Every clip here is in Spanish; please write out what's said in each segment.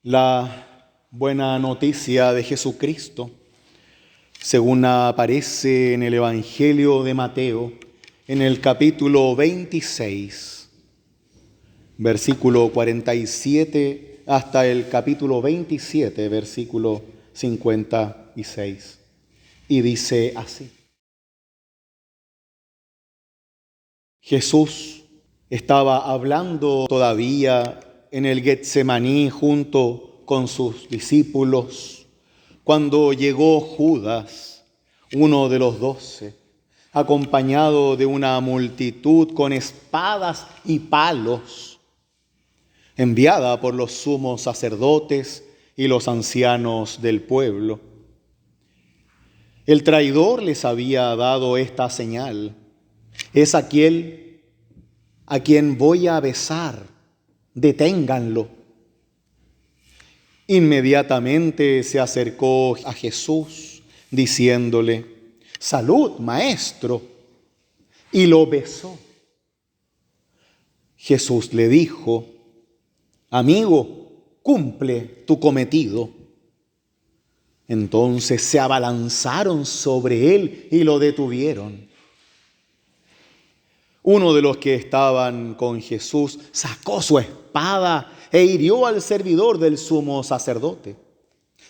La buena noticia de Jesucristo, según aparece en el Evangelio de Mateo, en el capítulo 26, versículo 47, hasta el capítulo 27, versículo 56. Y dice así: Jesús estaba hablando todavía en el Getsemaní junto con sus discípulos, cuando llegó Judas, uno de los 12, acompañado de una multitud con espadas y palos, enviada por los sumos sacerdotes y los ancianos del pueblo. El traidor les había dado esta señal: es aquel a quien voy a besar, deténganlo. Inmediatamente se acercó a Jesús, diciéndole: salud, maestro, y lo besó. Jesús le dijo: amigo, cumple tu cometido. Entonces se abalanzaron sobre él y lo detuvieron. Uno de los que estaban con Jesús sacó su espada e hirió al servidor del sumo sacerdote,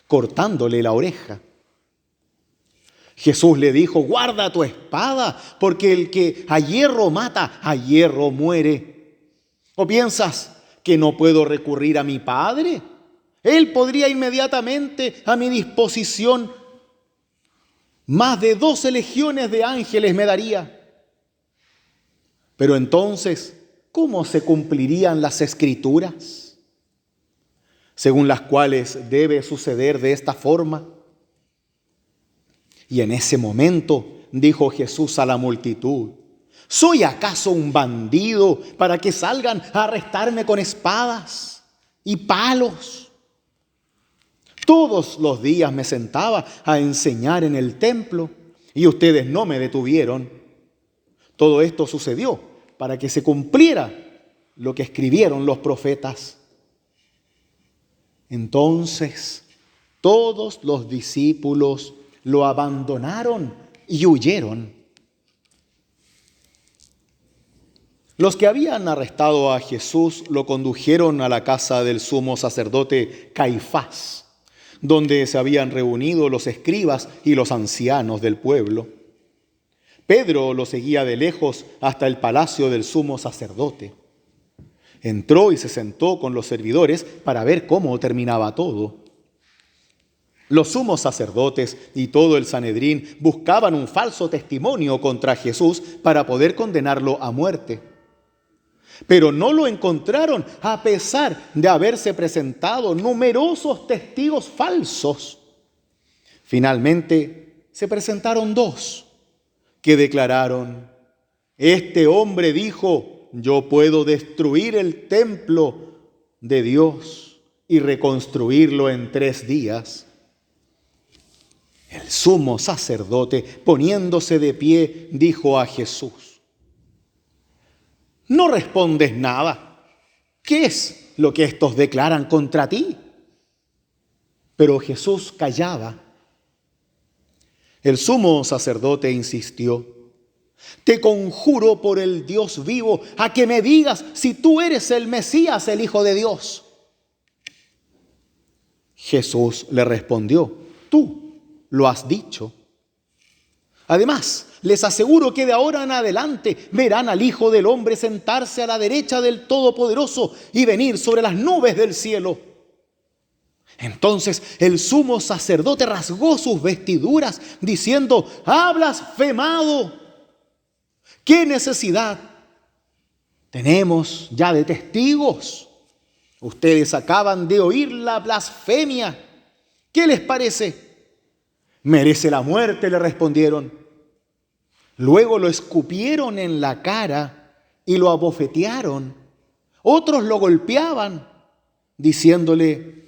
cortándole la oreja. Jesús le dijo: guarda tu espada, porque el que a hierro mata, a hierro muere. ¿O piensas que no puedo recurrir a mi Padre? Él podría inmediatamente a mi disposición más de 12 legiones de ángeles me daría. Pero entonces, ¿cómo se cumplirían las Escrituras, según las cuales debe suceder de esta forma? Y en ese momento dijo Jesús a la multitud: ¿soy acaso un bandido para que salgan a arrestarme con espadas y palos? Todos los días me sentaba a enseñar en el templo y ustedes no me detuvieron. Todo esto sucedió para que se cumpliera lo que escribieron los profetas. Entonces, todos los discípulos lo abandonaron y huyeron. Los que habían arrestado a Jesús lo condujeron a la casa del sumo sacerdote Caifás, donde se habían reunido los escribas y los ancianos del pueblo. Pedro lo seguía de lejos hasta el palacio del sumo sacerdote. Entró y se sentó con los servidores para ver cómo terminaba todo. Los sumos sacerdotes y todo el Sanedrín buscaban un falso testimonio contra Jesús para poder condenarlo a muerte. Pero no lo encontraron, a pesar de haberse presentado numerosos testigos falsos. Finalmente se presentaron 2 que declararon: este hombre dijo, yo puedo destruir el templo de Dios y reconstruirlo en 3 días. El sumo sacerdote, poniéndose de pie, dijo a Jesús: ¿no respondes nada? ¿Qué es lo que estos declaran contra ti? Pero Jesús callaba. El sumo sacerdote insistió: te conjuro por el Dios vivo a que me digas si tú eres el Mesías, el Hijo de Dios. Jesús le respondió: tú lo has dicho. Además, les aseguro que de ahora en adelante verán al Hijo del Hombre sentarse a la derecha del Todopoderoso y venir sobre las nubes del cielo. Entonces el sumo sacerdote rasgó sus vestiduras diciendo: ¡ha blasfemado! ¿Qué necesidad tenemos ya de testigos? Ustedes acaban de oír la blasfemia. ¿Qué les parece? Merece la muerte, le respondieron. Luego lo escupieron en la cara y lo abofetearon. Otros lo golpeaban, diciéndole: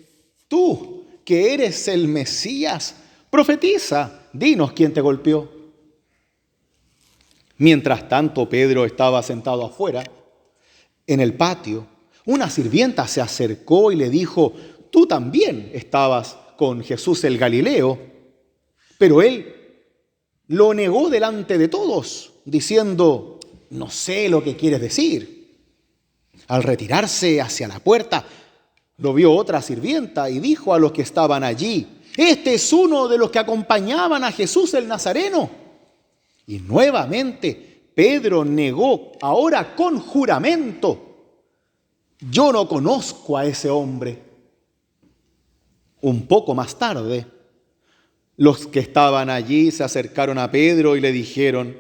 tú, que eres el Mesías, profetiza, dinos quién te golpeó. Mientras tanto, Pedro estaba sentado afuera, en el patio. Una sirvienta se acercó y le dijo: tú también estabas con Jesús el Galileo. Pero él lo negó delante de todos, diciendo, no sé lo que quieres decir. Al retirarse hacia la puerta, lo vio otra sirvienta y dijo a los que estaban allí, este es uno de los que acompañaban a Jesús el Nazareno. Y nuevamente Pedro negó, ahora con juramento, yo no conozco a ese hombre. Un poco más tarde, los que estaban allí se acercaron a Pedro y le dijeron,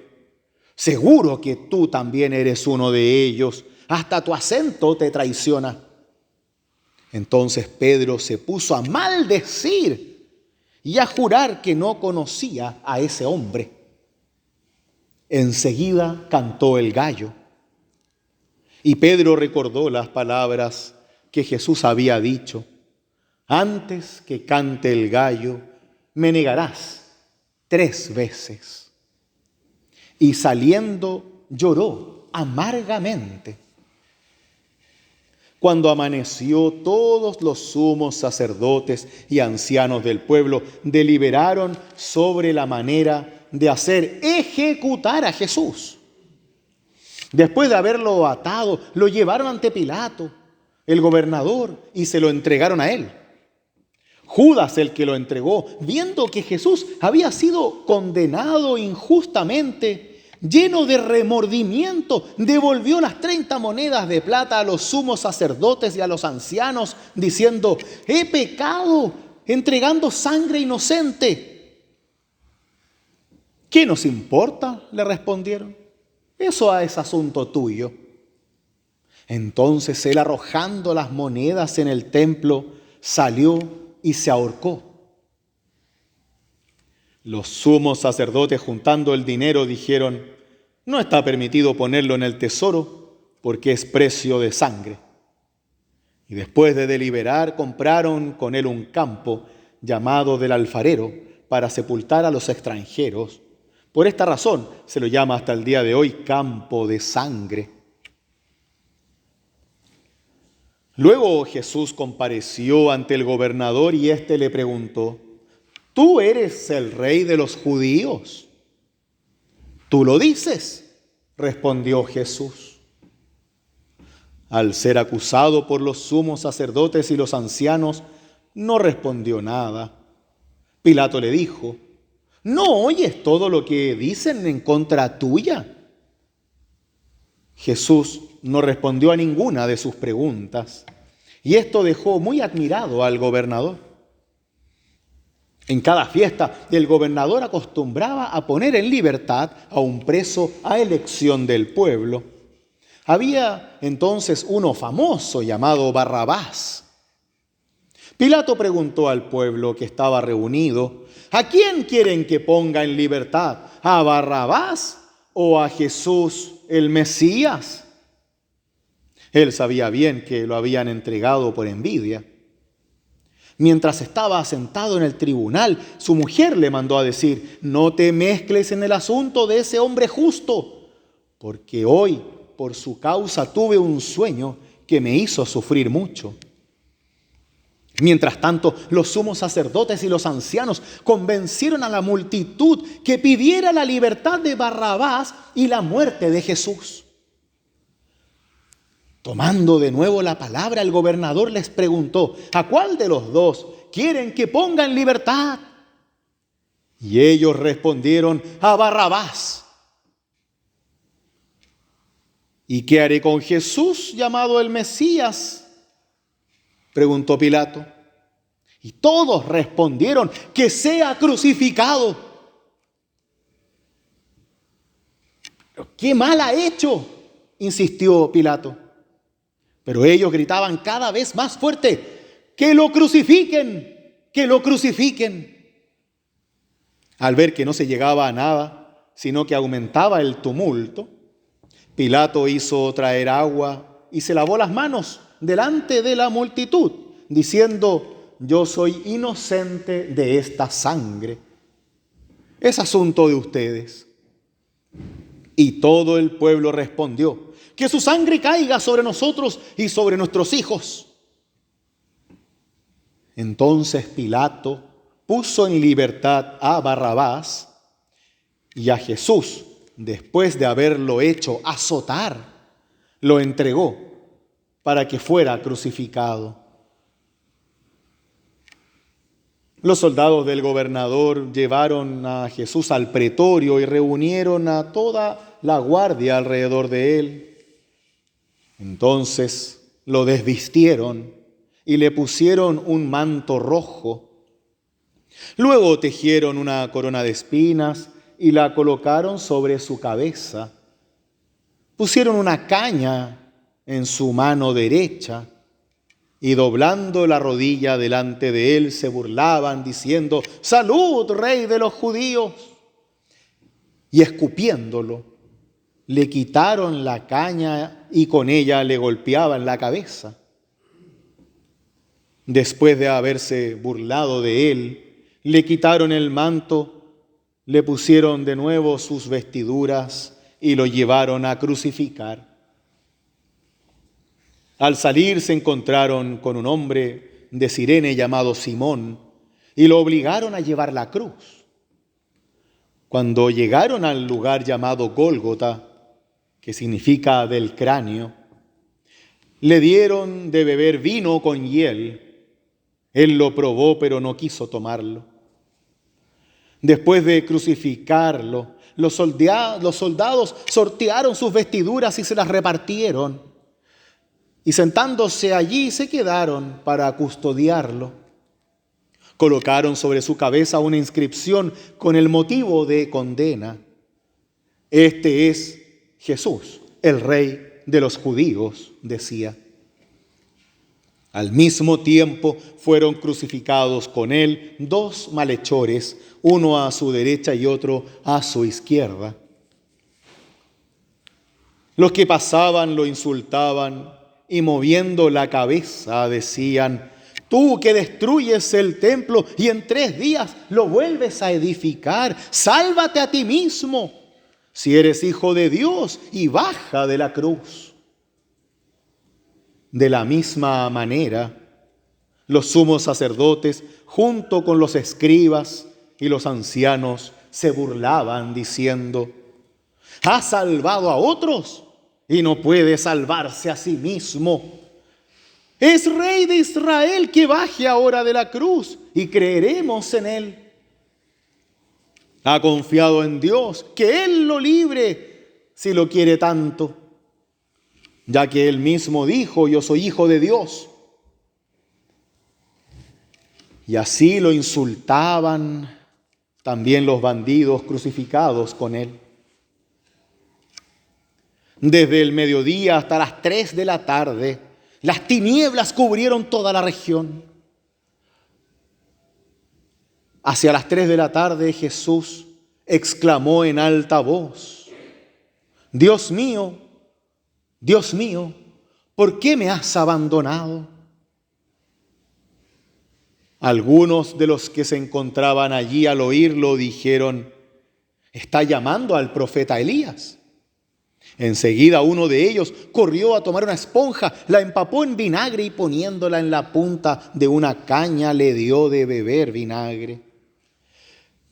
seguro que tú también eres uno de ellos, hasta tu acento te traiciona. Entonces Pedro se puso a maldecir y a jurar que no conocía a ese hombre. Enseguida cantó el gallo. Y Pedro recordó las palabras que Jesús había dicho, antes que cante el gallo, me negarás 3 veces. Y saliendo lloró amargamente. Cuando amaneció, todos los sumos sacerdotes y ancianos del pueblo deliberaron sobre la manera de hacer ejecutar a Jesús. Después de haberlo atado, lo llevaron ante Pilato, el gobernador, y se lo entregaron a él. Judas, el que lo entregó, viendo que Jesús había sido condenado injustamente, lleno de remordimiento, devolvió las 30 monedas de plata a los sumos sacerdotes y a los ancianos, diciendo, he pecado entregando sangre inocente. ¿Qué nos importa?, le respondieron. Eso es asunto tuyo. Entonces él, arrojando las monedas en el templo, salió y se ahorcó. Los sumos sacerdotes, juntando el dinero, dijeron, no está permitido ponerlo en el tesoro porque es precio de sangre. Y después de deliberar, compraron con él un campo llamado del Alfarero para sepultar a los extranjeros. Por esta razón se lo llama hasta el día de hoy campo de sangre. Luego Jesús compareció ante el gobernador y éste le preguntó, ¿tú eres el rey de los judíos? Tú lo dices, respondió Jesús. Al ser acusado por los sumos sacerdotes y los ancianos, no respondió nada. Pilato le dijo, ¿no oyes todo lo que dicen en contra tuya? Jesús no respondió a ninguna de sus preguntas, y esto dejó muy admirado al gobernador. En cada fiesta, el gobernador acostumbraba a poner en libertad a un preso a elección del pueblo. Había entonces uno famoso llamado Barrabás. Pilato preguntó al pueblo que estaba reunido, ¿a quién quieren que ponga en libertad? ¿A Barrabás o a Jesús el Mesías? Él sabía bien que lo habían entregado por envidia. Mientras estaba sentado en el tribunal, su mujer le mandó a decir, no te mezcles en el asunto de ese hombre justo, porque hoy por su causa tuve un sueño que me hizo sufrir mucho. Mientras tanto, los sumos sacerdotes y los ancianos convencieron a la multitud que pidiera la libertad de Barrabás y la muerte de Jesús. Tomando de nuevo la palabra, el gobernador les preguntó, ¿a cuál de los dos quieren que ponga en libertad? Y ellos respondieron, a Barrabás. ¿Y qué haré con Jesús llamado el Mesías?, preguntó Pilato. Y todos respondieron, que sea crucificado. ¿Qué mal ha hecho?, insistió Pilato. Pero ellos gritaban cada vez más fuerte, ¡que lo crucifiquen! ¡Que lo crucifiquen! Al ver que no se llegaba a nada, sino que aumentaba el tumulto, Pilato hizo traer agua y se lavó las manos delante de la multitud, diciendo, yo soy inocente de esta sangre. Es asunto de ustedes. Y todo el pueblo respondió, que su sangre caiga sobre nosotros y sobre nuestros hijos. Entonces Pilato puso en libertad a Barrabás, y a Jesús, después de haberlo hecho azotar, lo entregó para que fuera crucificado. Los soldados del gobernador llevaron a Jesús al pretorio y reunieron a toda la guardia alrededor de él. Entonces lo desvistieron y le pusieron un manto rojo. Luego tejieron una corona de espinas y la colocaron sobre su cabeza. Pusieron una caña en su mano derecha y doblando la rodilla delante de él se burlaban diciendo: «¡Salud, Rey de los judíos!». Y escupiéndolo, le quitaron la caña y con ella le golpeaban la cabeza. Después de haberse burlado de él, le quitaron el manto, le pusieron de nuevo sus vestiduras y lo llevaron a crucificar. Al salir se encontraron con un hombre de Cirene llamado Simón y lo obligaron a llevar la cruz. Cuando llegaron al lugar llamado Gólgota, que significa del cráneo, le dieron de beber vino con hiel. Él lo probó, pero no quiso tomarlo. Después de crucificarlo, los soldados sortearon sus vestiduras y se las repartieron. Y sentándose allí se quedaron para custodiarlo. Colocaron sobre su cabeza una inscripción con el motivo de condena: «Este es Jesús, el Rey de los judíos», decía. Al mismo tiempo fueron crucificados con él 2 malhechores, uno a su derecha y otro a su izquierda. Los que pasaban lo insultaban y moviendo la cabeza decían: «Tú que destruyes el templo y en 3 días lo vuelves a edificar, sálvate a ti mismo, si eres hijo de Dios, y baja de la cruz». De la misma manera, los sumos sacerdotes, junto con los escribas y los ancianos, se burlaban diciendo: «Ha salvado a otros y no puede salvarse a sí mismo. Es Rey de Israel, que baje ahora de la cruz y creeremos en él. Ha confiado en Dios, que Él lo libre si lo quiere tanto, ya que Él mismo dijo: yo soy hijo de Dios». Y así lo insultaban también los bandidos crucificados con Él. Desde el mediodía hasta las 3 de la tarde, las tinieblas cubrieron toda la región. Hacia las 3 de la tarde Jesús exclamó en alta voz: Dios mío, ¿por qué me has abandonado?». Algunos de los que se encontraban allí al oírlo dijeron: «Está llamando al profeta Elías». Enseguida uno de ellos corrió a tomar una esponja, la empapó en vinagre y poniéndola en la punta de una caña le dio de beber vinagre.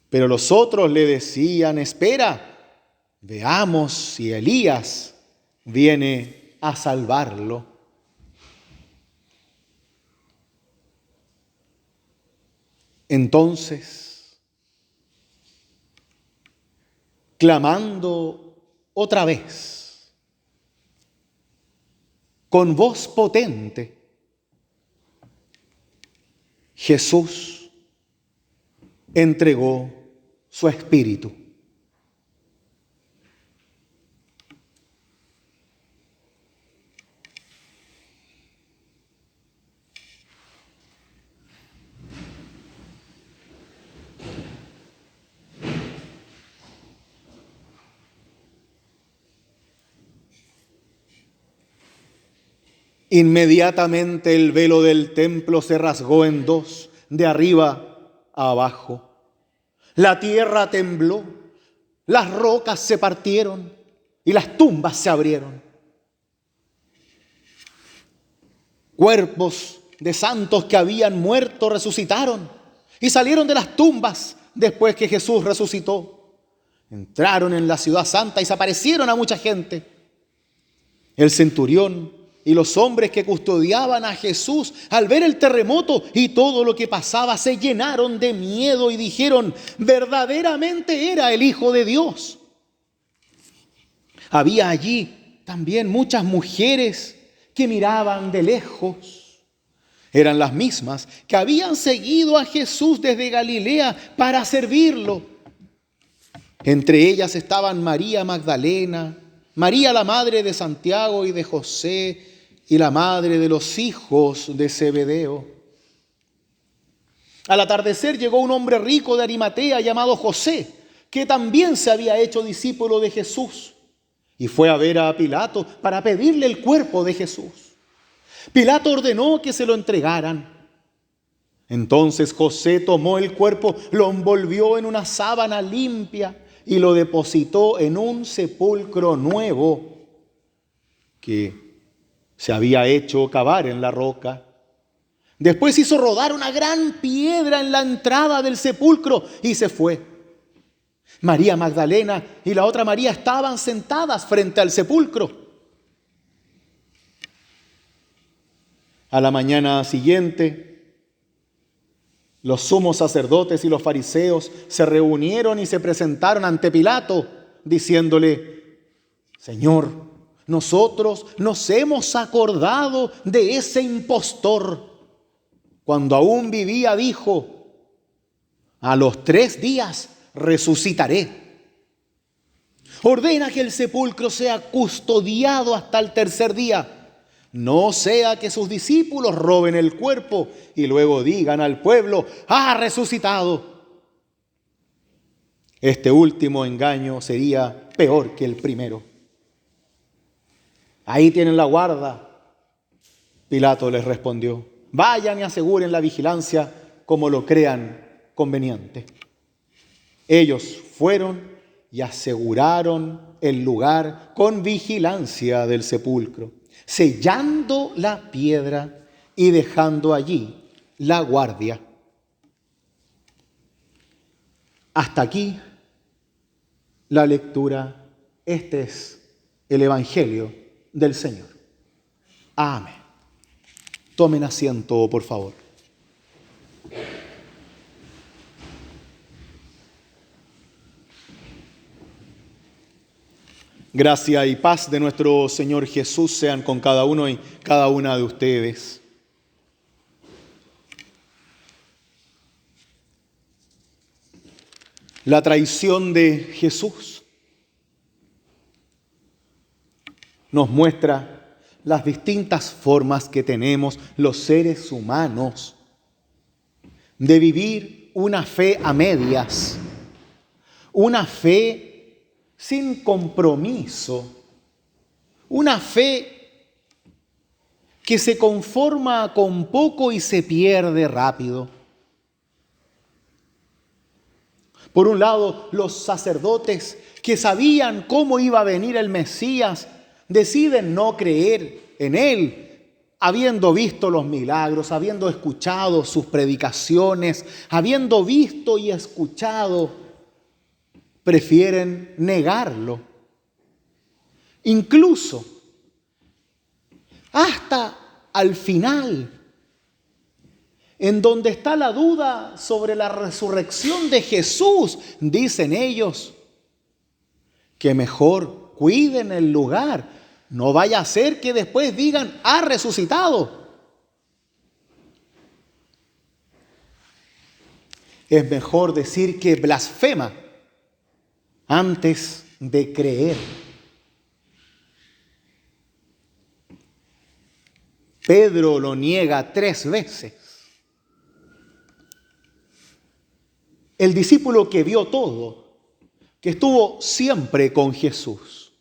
Pero los otros le decían: «Espera, veamos si Elías viene a salvarlo». Entonces, clamando otra vez, con voz potente, Jesús entregó su espíritu. Inmediatamente el velo del templo se rasgó en 2, de arriba a abajo. La tierra tembló, las rocas se partieron y las tumbas se abrieron. Cuerpos de santos que habían muerto resucitaron y salieron de las tumbas después que Jesús resucitó. Entraron en la ciudad santa y se aparecieron a mucha gente. El centurión y los hombres que custodiaban a Jesús, al ver el terremoto y todo lo que pasaba, se llenaron de miedo y dijeron: verdaderamente era el Hijo de Dios. Había allí también muchas mujeres que miraban de lejos. Eran las mismas que habían seguido a Jesús desde Galilea para servirlo. Entre ellas estaban María Magdalena, María la madre de Santiago y de José, y la madre de los hijos de Zebedeo. Al atardecer llegó un hombre rico de Arimatea llamado José, que también se había hecho discípulo de Jesús, y fue a ver a Pilato para pedirle el cuerpo de Jesús. Pilato ordenó que se lo entregaran. Entonces José tomó el cuerpo, lo envolvió en una sábana limpia y lo depositó en un sepulcro nuevo que se había hecho cavar en la roca. Después hizo rodar una gran piedra en la entrada del sepulcro y se fue. María Magdalena y la otra María estaban sentadas frente al sepulcro. A la mañana siguiente, los sumos sacerdotes y los fariseos se reunieron y se presentaron ante Pilato, diciéndole: Señor, nosotros nos hemos acordado de ese impostor. Cuando aún vivía dijo: a los 3 días resucitaré. Ordena que el sepulcro sea custodiado hasta el 3er día. No sea que sus discípulos roben el cuerpo y luego digan al pueblo: ha resucitado. Este último engaño sería peor que el primero. Ahí tienen la guarda. Pilato les respondió: vayan y aseguren la vigilancia como lo crean conveniente. Ellos fueron y aseguraron el lugar con vigilancia del sepulcro, sellando la piedra y dejando allí la guardia. Hasta aquí la lectura. Este es el Evangelio del Señor. Amén. Tomen asiento, por favor. Gracia y paz de nuestro Señor Jesús sean con cada uno y cada una de ustedes. La traición de Jesús nos muestra las distintas formas que tenemos los seres humanos de vivir una fe a medias, una fe sin compromiso, una fe que se conforma con poco y se pierde rápido. Por un lado, los sacerdotes que sabían cómo iba a venir el Mesías deciden no creer en él, habiendo visto los milagros, habiendo escuchado sus predicaciones, habiendo visto y escuchado, prefieren negarlo. Incluso hasta al final, en donde está la duda sobre la resurrección de Jesús, dicen ellos que mejor cuiden el lugar. No vaya a ser que después digan: ha resucitado. Es mejor decir que blasfema antes de creer. Pedro lo niega 3 veces. El discípulo que vio todo, que estuvo siempre con Jesús,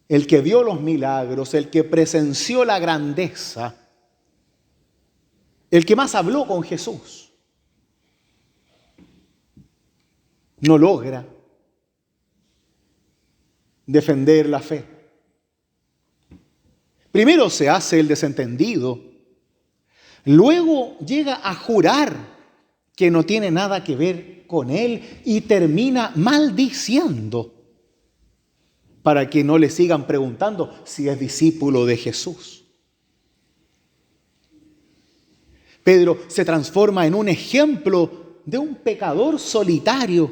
el que vio los milagros, el que presenció la grandeza, el que más habló con Jesús, no logra defender la fe. Primero se hace el desentendido, luego llega a jurar que no tiene nada que ver con él y termina maldiciendo para que no le sigan preguntando si es discípulo de Jesús. Pedro se transforma en un ejemplo de un pecador solitario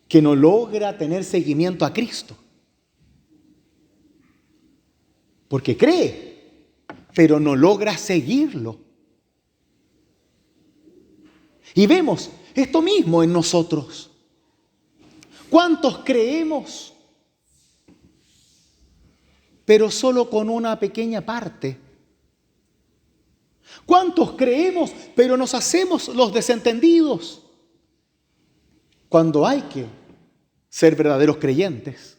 que no logra tener seguimiento a Cristo. Porque cree, pero no logra seguirlo. Y vemos esto mismo en nosotros. ¿Cuántos creemos, pero solo con una pequeña parte? ¿Cuántos creemos, pero nos hacemos los desentendidos cuando hay que ser verdaderos creyentes?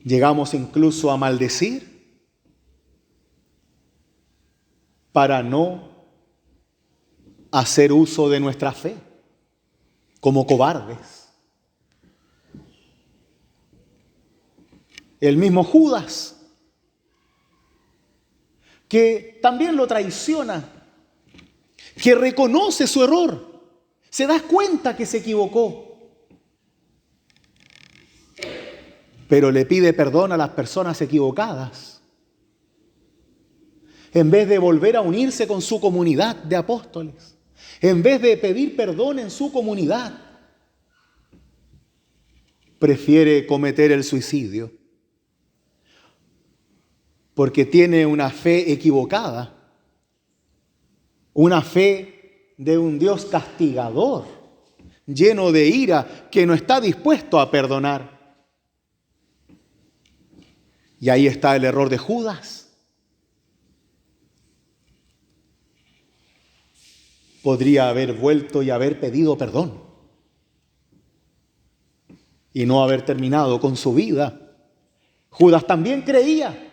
Llegamos incluso a maldecir para no hacer uso de nuestra fe como cobardes. El mismo Judas, que también lo traiciona, que reconoce su error, se da cuenta que se equivocó, pero le pide perdón a las personas equivocadas, en vez de volver a unirse con su comunidad de apóstoles, en vez de pedir perdón en su comunidad, prefiere cometer el suicidio, porque tiene una fe equivocada, una fe de un Dios castigador, lleno de ira, que no está dispuesto a perdonar. Y ahí está el error de Judas. Podría haber vuelto y haber pedido perdón y no haber terminado con su vida. Judas también creía,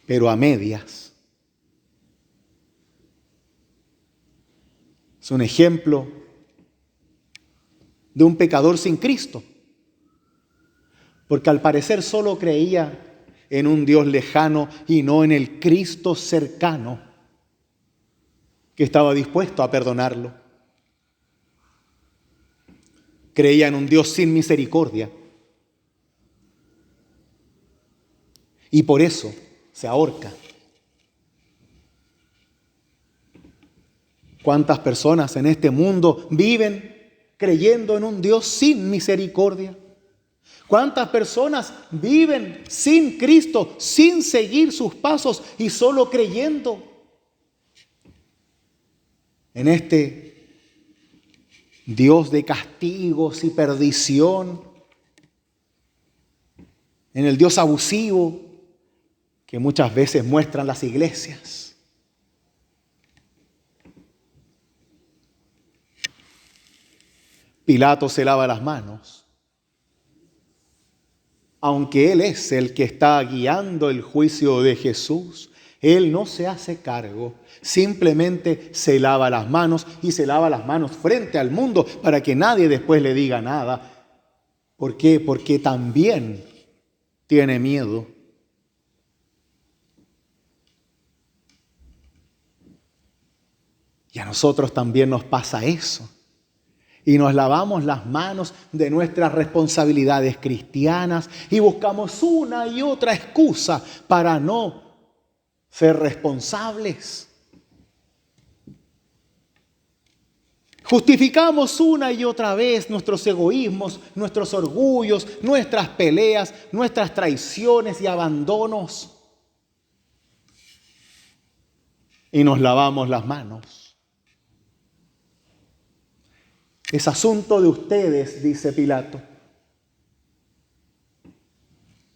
pero a medias. Es un ejemplo de un pecador sin Cristo, porque al parecer solo creía en un Dios lejano y no en el Cristo cercano que estaba dispuesto a perdonarlo. Creía en un Dios sin misericordia y por eso se ahorca. ¿Cuántas personas en este mundo viven creyendo en un Dios sin misericordia? ¿Cuántas personas viven sin Cristo, sin seguir sus pasos y solo creyendo en este Dios de castigos y perdición, en el Dios abusivo que muchas veces muestran las iglesias? Pilato se lava las manos, aunque él es el que está guiando el juicio de Jesús. Él no se hace cargo, simplemente se lava las manos y se lava las manos frente al mundo para que nadie después le diga nada. ¿Por qué? Porque también tiene miedo. Y a nosotros también nos pasa eso. Y nos lavamos las manos de nuestras responsabilidades cristianas y buscamos una y otra excusa para no ser responsables. Justificamos una y otra vez nuestros egoísmos, nuestros orgullos, nuestras peleas, nuestras traiciones y abandonos. Y nos lavamos las manos. Es asunto de ustedes, dice Pilato.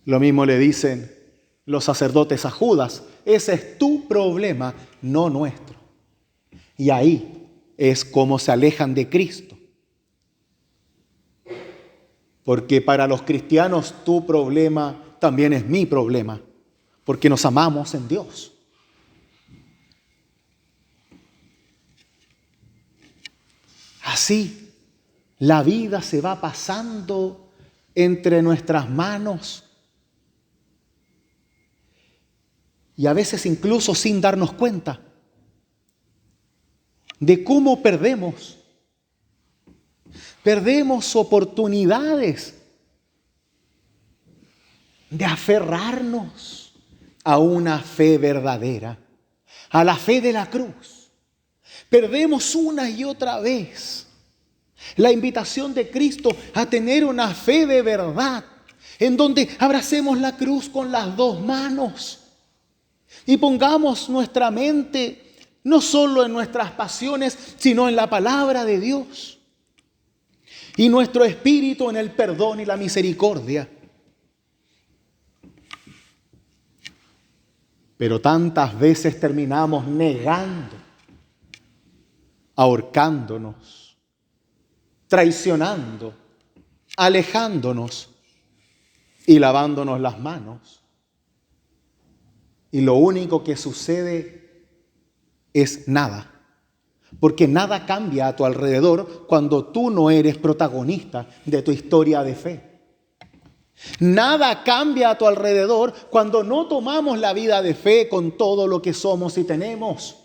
Lo mismo le dicen los sacerdotes a Judas. Ese es tu problema, no nuestro. Y ahí es como se alejan de Cristo. Porque para los cristianos tu problema también es mi problema, porque nos amamos en Dios. Así la vida se va pasando entre nuestras manos y a veces incluso sin darnos cuenta de cómo perdemos oportunidades de aferrarnos a una fe verdadera, a la fe de la cruz. Perdemos una y otra vez la invitación de Cristo a tener una fe de verdad, en donde abracemos la cruz con las dos manos y pongamos nuestra mente no solo en nuestras pasiones, sino en la palabra de Dios, y nuestro espíritu en el perdón y la misericordia. Pero tantas veces terminamos negando, ahorcándonos, traicionando, alejándonos y lavándonos las manos. Y lo único que sucede es nada. Porque nada cambia a tu alrededor cuando tú no eres protagonista de tu historia de fe. Nada cambia a tu alrededor cuando no tomamos la vida de fe con todo lo que somos y tenemos.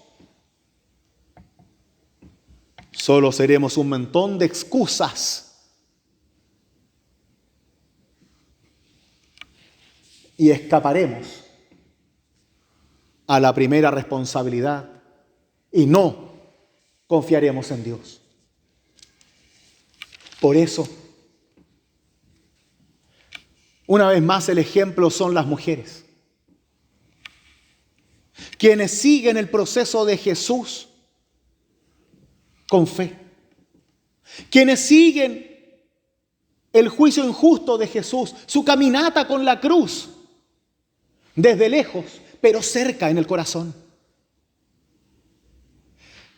Solo seremos un montón de excusas y escaparemos a la primera responsabilidad y no confiaremos en Dios. Por eso, una vez más, el ejemplo son las mujeres, quienes siguen el proceso de Jesús con fe, quienes siguen el juicio injusto de Jesús, su caminata con la cruz, desde lejos, pero cerca en el corazón.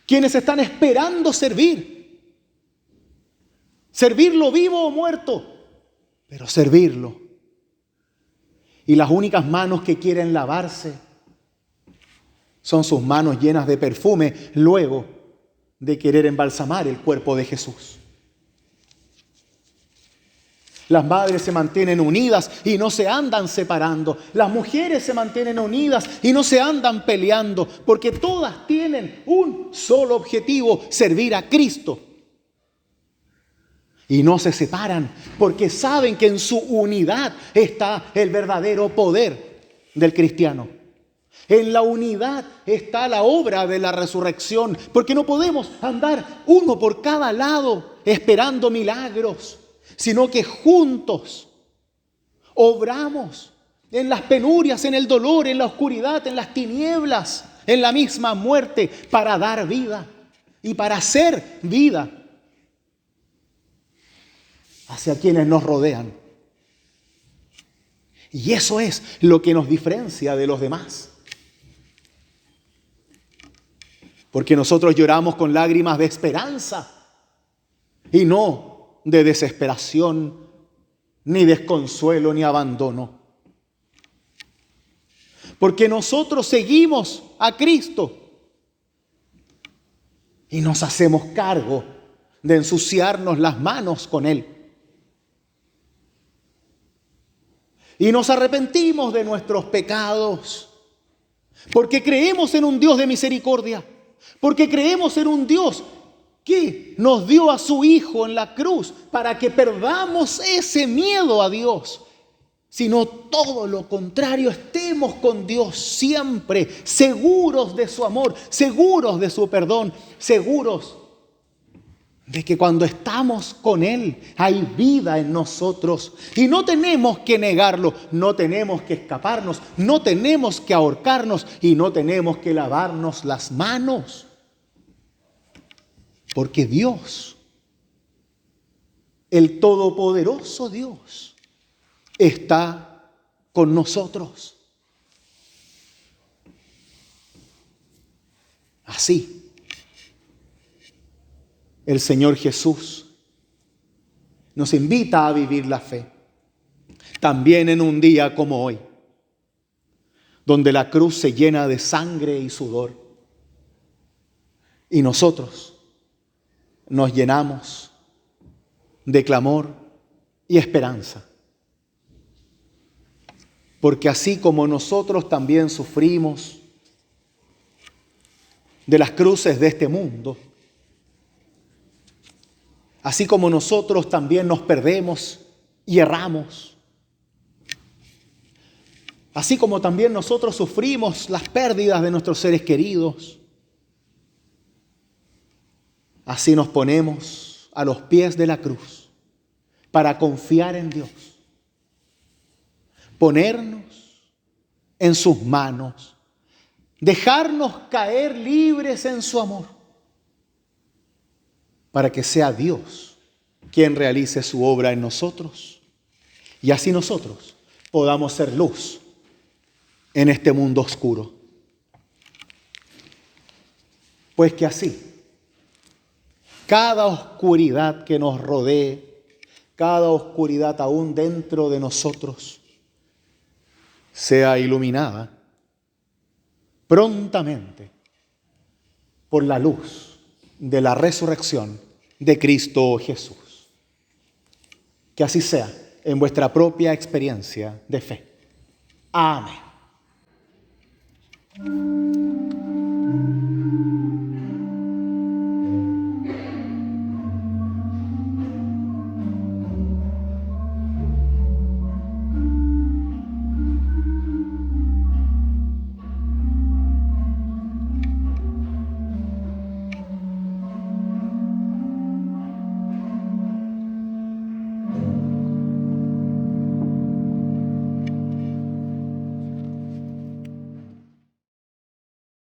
Quienes están esperando servirlo vivo o muerto, pero servirlo. Y las únicas manos que quieren lavarse son sus manos llenas de perfume luego de querer embalsamar el cuerpo de Jesús. Las madres se mantienen unidas y no se andan separando. Las mujeres se mantienen unidas y no se andan peleando, porque todas tienen un solo objetivo: servir a Cristo. Y no se separan porque saben que en su unidad está el verdadero poder del cristiano. En la unidad está la obra de la resurrección, porque no podemos andar uno por cada lado esperando milagros, sino que juntos obramos en las penurias, en el dolor, en la oscuridad, en las tinieblas, en la misma muerte, para dar vida y para hacer vida hacia quienes nos rodean. Y eso es lo que nos diferencia de los demás. Porque nosotros lloramos con lágrimas de esperanza y no de desesperación, ni desconsuelo, ni abandono. Porque nosotros seguimos a Cristo y nos hacemos cargo de ensuciarnos las manos con Él. Y nos arrepentimos de nuestros pecados, porque creemos en un Dios de misericordia, porque creemos en un Dios que nos dio a su Hijo en la cruz para que perdamos ese miedo a Dios, sino todo lo contrario, estemos con Dios siempre, seguros de su amor, seguros de su perdón, seguros de que cuando estamos con Él hay vida en nosotros. Y no tenemos que negarlo, no tenemos que escaparnos, no tenemos que ahorcarnos y no tenemos que lavarnos las manos. Porque Dios, el todopoderoso Dios, está con nosotros. Así, el Señor Jesús nos invita a vivir la fe, también en un día como hoy, donde la cruz se llena de sangre y sudor, y nosotros nos llenamos de clamor y esperanza. Porque así como nosotros también sufrimos de las cruces de este mundo, así como nosotros también nos perdemos y erramos, así como también nosotros sufrimos las pérdidas de nuestros seres queridos, así nos ponemos a los pies de la cruz para confiar en Dios, ponernos en sus manos, dejarnos caer libres en su amor, para que sea Dios quien realice su obra en nosotros y así nosotros podamos ser luz en este mundo oscuro. Pues que así, cada oscuridad que nos rodee, cada oscuridad aún dentro de nosotros, sea iluminada prontamente por la luz de la resurrección de Cristo Jesús. Que así sea en vuestra propia experiencia de fe. Amén.